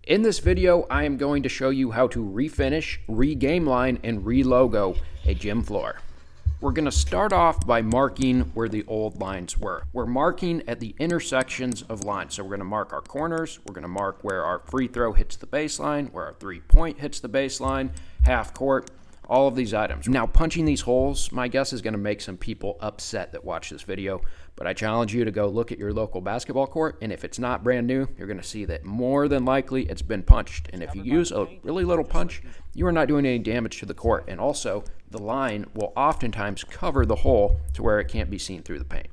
In this video, I am going to show you how to refinish, re-game line, and re-logo a gym floor. We're going to start off by marking where the old lines were. We're marking at the intersections of lines. So we're going to mark our corners. We're going to mark where our free throw hits the baseline, where our 3-point hits the baseline, half court, all of these items. Now, punching these holes, my guess is going to make some people upset that watch this video, but I challenge you to go look at your local basketball court, and if it's not brand new, you're going to see that more than likely it's been punched. And if you use a really little punch, you are not doing any damage to the court. And also, the line will oftentimes cover the hole to where it can't be seen through the paint.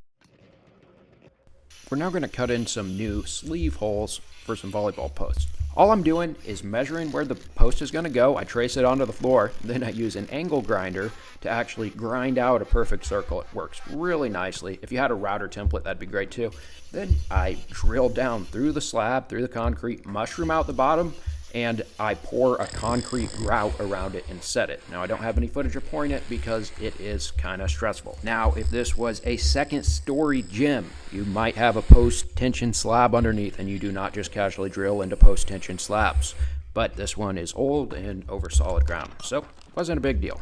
We're now going to cut in some new sleeve holes for some volleyball posts. All I'm doing is measuring where the post is going to go. I trace it onto the floor, then I use an angle grinder to actually grind out a perfect circle. It works really nicely. If you had a router template, that'd be great too. Then I drill down through the slab, through the concrete, mushroom out the bottom, and I pour a concrete grout around it and set it. Now, I don't have any footage of pouring it because it is kind of stressful. Now, if this was a second-story gym, you might have a post-tension slab underneath, and you do not just casually drill into post-tension slabs. But this one is old and over solid ground, so it wasn't a big deal.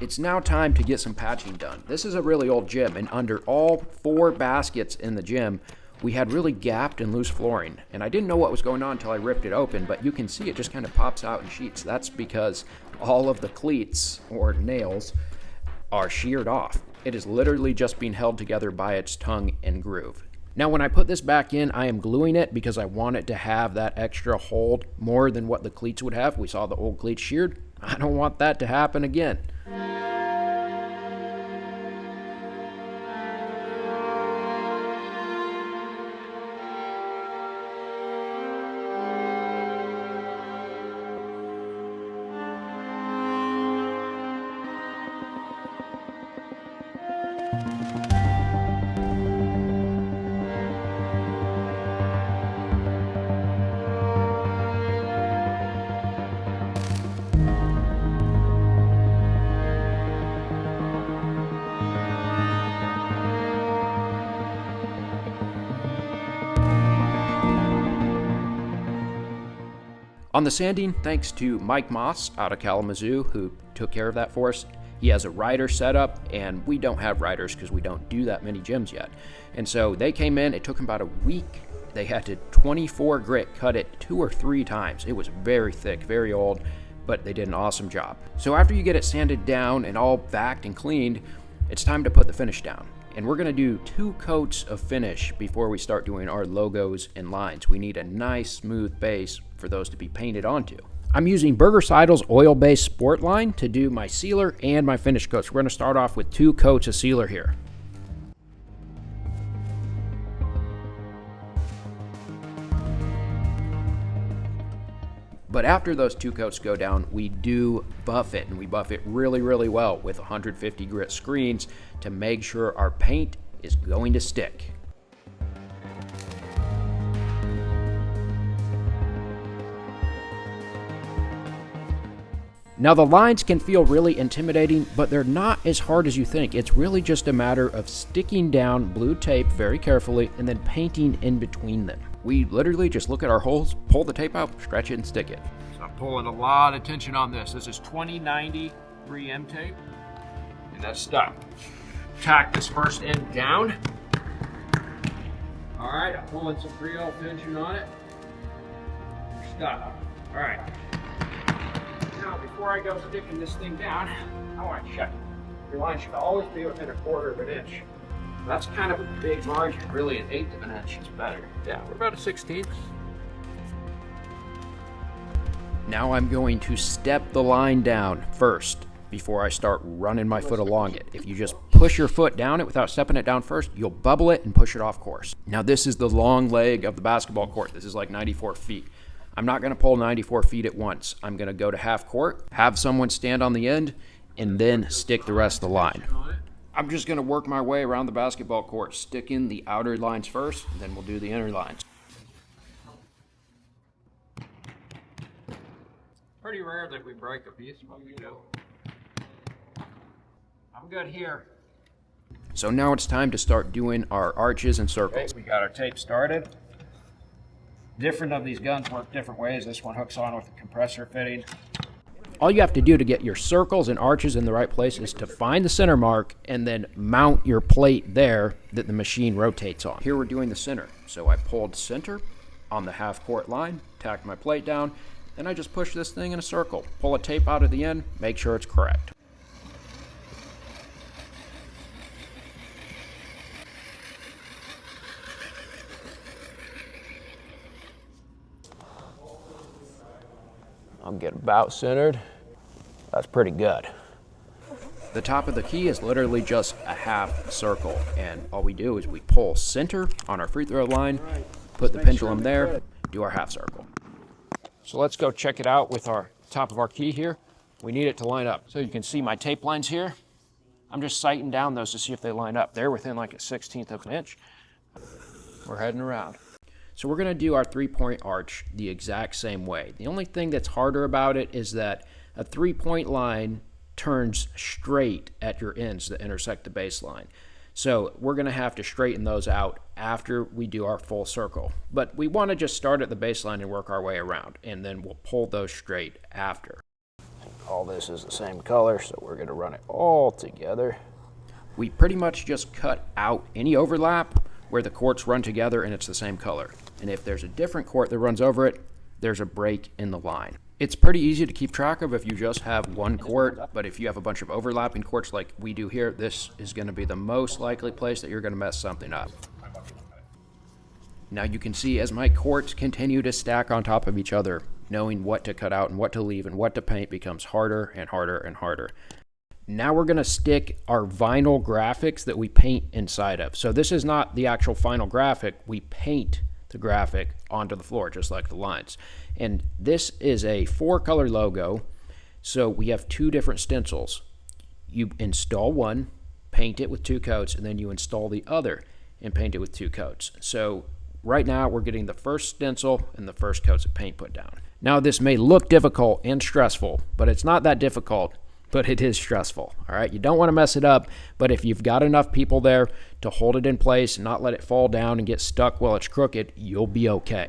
It's now time to get some patching done. This is a really old gym, and under all 4 baskets in the gym, we had really gapped and loose flooring, and I didn't know what was going on until I ripped it open, but you can see it just kind of pops out in sheets. That's because all of the cleats, or nails, are sheared off. It is literally just being held together by its tongue and groove. Now, when I put this back in, I am gluing it because I want it to have that extra hold more than what the cleats would have. We saw the old cleats sheared. I don't want that to happen again. On the sanding, thanks to Mike Moss out of Kalamazoo, who took care of that for us. He has a rider set up, and we don't have riders because we don't do that many gyms yet. And so they came in, it took them about a week. They had to 24 grit cut it 2 or 3 times. It was very thick, very old, but they did an awesome job. So after you get it sanded down and all vacked and cleaned, it's time to put the finish down. And we're gonna do 2 coats of finish before we start doing our logos and lines. We need a nice smooth base for those to be painted onto. I'm using Burger Seidel's oil-based sport line to do my sealer and my finish coats. We're gonna start off with 2 coats of sealer here. But after those 2 coats go down, we do buff it, and we buff it really, really well with 150 grit screens to make sure our paint is going to stick. Now, the lines can feel really intimidating, but they're not as hard as you think. It's really just a matter of sticking down blue tape very carefully and then painting in between them. We literally just look at our holes, pull the tape out, stretch it, and stick it. So I'm pulling a lot of tension on this. This is 2090 3M tape, and that's stuck. Tack this first end down. All right, I'm pulling some 3L tension on it. We're stuck. All right. Now, before I go sticking this thing down, I want to check. Your line should always be within 1/4 of an inch. That's kind of a big margin. Really, 1/8 of an inch is better. Yeah, we're about a 1/16. Now I'm going to step the line down first before I start running my foot along it. If you just push your foot down it without stepping it down first, you'll bubble it and push it off course. Now, this is the long leg of the basketball court. This is like 94 feet. I'm not going to pull 94 feet at once. I'm going to go to half court, have someone stand on the end, and then stick the rest of the line. I'm just going to work my way around the basketball court, sticking the outer lines first, and then we'll do the inner lines. Pretty rare that we break a piece, but we do. I'm good here. So now it's time to start doing our arches and circles. Okay, we got our tape started. Different of these guns work different ways. This one hooks on with a compressor fitting. All you have to do to get your circles and arches in the right place is to find the center mark and then mount your plate there that the machine rotates on. Here we're doing the center. So I pulled center on the half quart line, tacked my plate down, and I just push this thing in a circle. Pull a tape out at the end, make sure it's correct. I'll get about centered. That's pretty good. The top of the key is literally just a half circle, and all we do is we pull center on our free throw line, put the pendulum there, do our half circle. So let's go check it out with our top of our key here. We need it to line up. So you can see my tape lines here. I'm just sighting down those to see if they line up. They're within like a 1/16 of an inch. We're heading around. So we're going to do our 3-point arch the exact same way. The only thing that's harder about it is that a 3-point line turns straight at your ends that intersect the baseline. So we're going to have to straighten those out after we do our full circle. But we want to just start at the baseline and work our way around, and then we'll pull those straight after. All this is the same color, so we're going to run it all together. We pretty much just cut out any overlap where the quarts run together and it's the same color. And if there's a different quart that runs over it, there's a break in the line. It's pretty easy to keep track of if you just have one quart, but if you have a bunch of overlapping quarts like we do here, this is going to be the most likely place that you're going to mess something up. Now you can see as my quarts continue to stack on top of each other, knowing what to cut out and what to leave and what to paint becomes harder and harder and harder. Now we're going to stick our vinyl graphics that we paint inside of. So this is not the actual final graphic. We paint the graphic onto the floor, just like the lines. And this is a 4-color logo. So we have 2 different stencils. You install one, paint it with 2 coats, and then you install the other and paint it with 2 coats. So right now we're getting the first stencil and the first coats of paint put down. Now this may look difficult and stressful, but it's not that difficult. But it is stressful, all right? You don't want to mess it up, but if you've got enough people there to hold it in place and not let it fall down and get stuck while it's crooked, you'll be okay.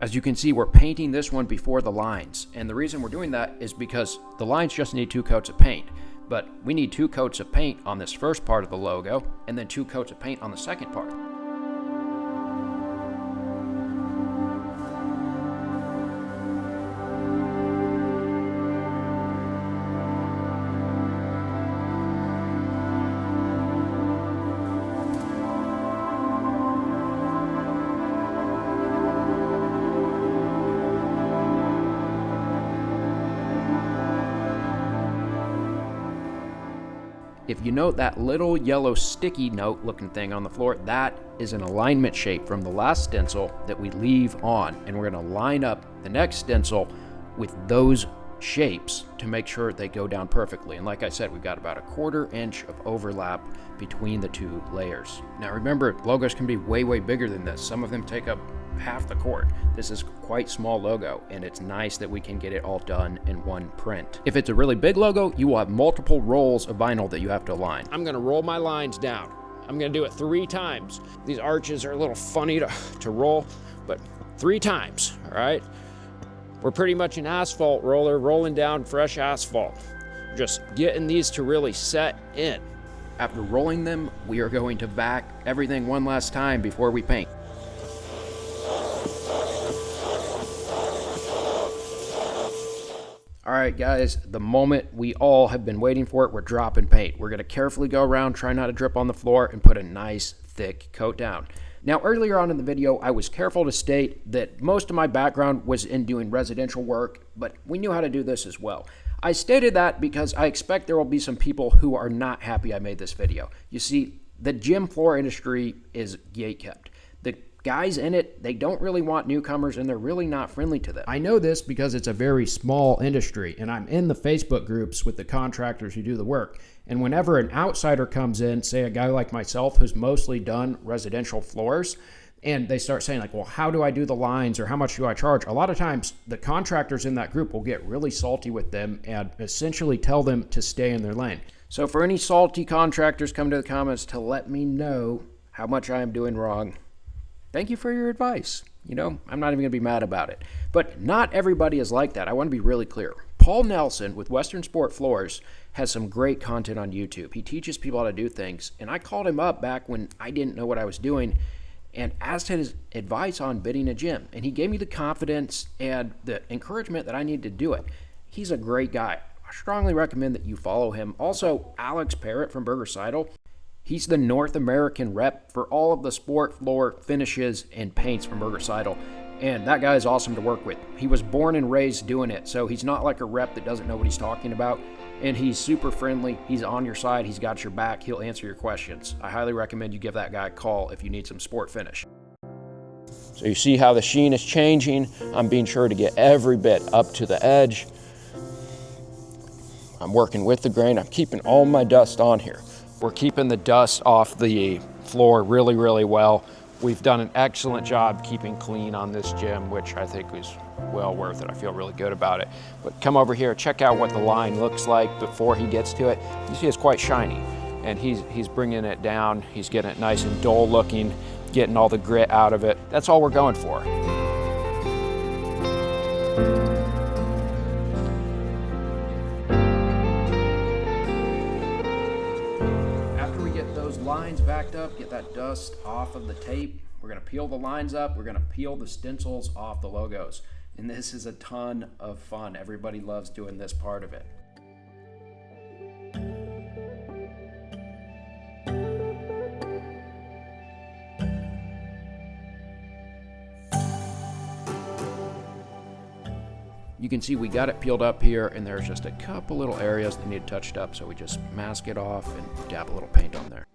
As you can see, we're painting this one before the lines, and the reason we're doing that is because the lines just need 2 coats of paint. But we need 2 coats of paint on this first part of the logo, and then 2 coats of paint on the second part. If you note that little yellow sticky note looking thing on the floor, that is an alignment shape from the last stencil that we leave on, and we're going to line up the next stencil with those shapes to make sure they go down perfectly. And like I said, we've got about a 1/4 inch of overlap between the 2 layers. Now remember, logos can be way bigger than this. Some of them take up half the quart. This is quite small logo, and it's nice that we can get it all done in one print. If it's a really big logo, you will have multiple rolls of vinyl that you have to align. I'm going to roll my lines down. I'm going to do it 3 times. These arches are a little funny to roll, but 3 times, all right? We're pretty much an asphalt roller, rolling down fresh asphalt. Just getting these to really set in. After rolling them, we are going to vac everything one last time before we paint. All right, guys, the moment we all have been waiting for it, we're dropping paint. We're going to carefully go around, try not to drip on the floor, and put a nice, thick coat down. Now, earlier on in the video, I was careful to state that most of my background was in doing residential work, but we knew how to do this as well. I stated that because I expect there will be some people who are not happy I made this video. You see, the gym floor industry is gatekept. The guys in it, they don't really want newcomers, and they're really not friendly to them. I know this because it's a very small industry, and I'm in the Facebook groups with the contractors who do the work. And whenever an outsider comes in, say a guy like myself who's mostly done residential floors, and they start saying like, well, how do I do the lines or how much do I charge? A lot of times the contractors in that group will get really salty with them and essentially tell them to stay in their lane. So for any salty contractors, come to the comments to let me know how much I am doing wrong. Thank you for your advice. You know, I'm not even going to be mad about it. But not everybody is like that. I want to be really clear. Paul Nelson with Western Sport Floors has some great content on YouTube. He teaches people how to do things. And I called him up back when I didn't know what I was doing and asked his advice on bidding a gym. And he gave me the confidence and the encouragement that I needed to do it. He's a great guy. I strongly recommend that you follow him. Also, Alex Parrott from Burger Seidel. He's the North American rep for all of the sport floor finishes and paints from Burger Seidel. And that guy is awesome to work with. He was born and raised doing it, so he's not like a rep that doesn't know what he's talking about. And he's super friendly. He's on your side. He's got your back. He'll answer your questions. I highly recommend you give that guy a call if you need some sport finish. So you see how the sheen is changing. I'm being sure to get every bit up to the edge. I'm working with the grain. I'm keeping all my dust on here. We're keeping the dust off the floor really, really well. We've done an excellent job keeping clean on this gym, which I think was well worth it. I feel really good about it. But come over here, check out what the line looks like before he gets to it. You see it's quite shiny, and he's bringing it down. He's getting it nice and dull looking, getting all the grit out of it. That's all we're going for. Lines backed up, get that dust off of the tape. We're going to peel the lines up. We're going to peel the stencils off the logos. And this is a ton of fun. Everybody loves doing this part of it. You can see we got it peeled up here, and there's just a couple little areas that need touched up, so we just mask it off and dab a little paint on there.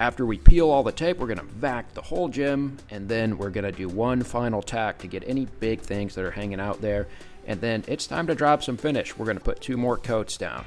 After we peel all the tape, we're going to vac the whole gym, and then we're going to do one final tack to get any big things that are hanging out there. And then it's time to drop some finish. We're going to put 2 more coats down.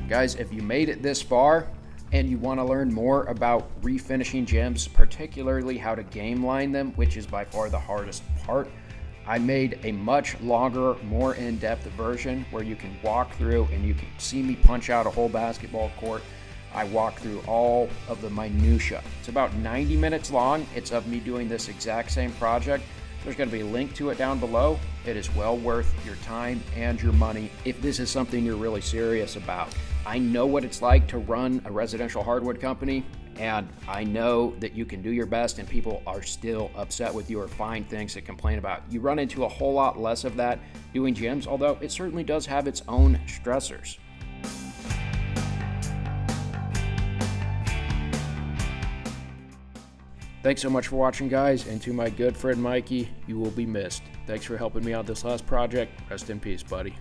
Guys, if you made it this far and you want to learn more about refinishing gyms, particularly how to game line them, which is by far the hardest part, I made a much longer, more in-depth version where you can walk through and you can see me punch out a whole basketball court. I walk through all of the minutia. It's about 90 minutes long. It's of me doing this exact same project. There's going to be a link to it down below. It is well worth your time and your money if this is something you're really serious about. I know what it's like to run a residential hardwood company, and I know that you can do your best and people are still upset with you or find things to complain about. You run into a whole lot less of that doing gyms, although it certainly does have its own stressors. Thanks so much for watching, guys, and to my good friend Mikey, you will be missed. Thanks for helping me out this last project. Rest in peace, buddy.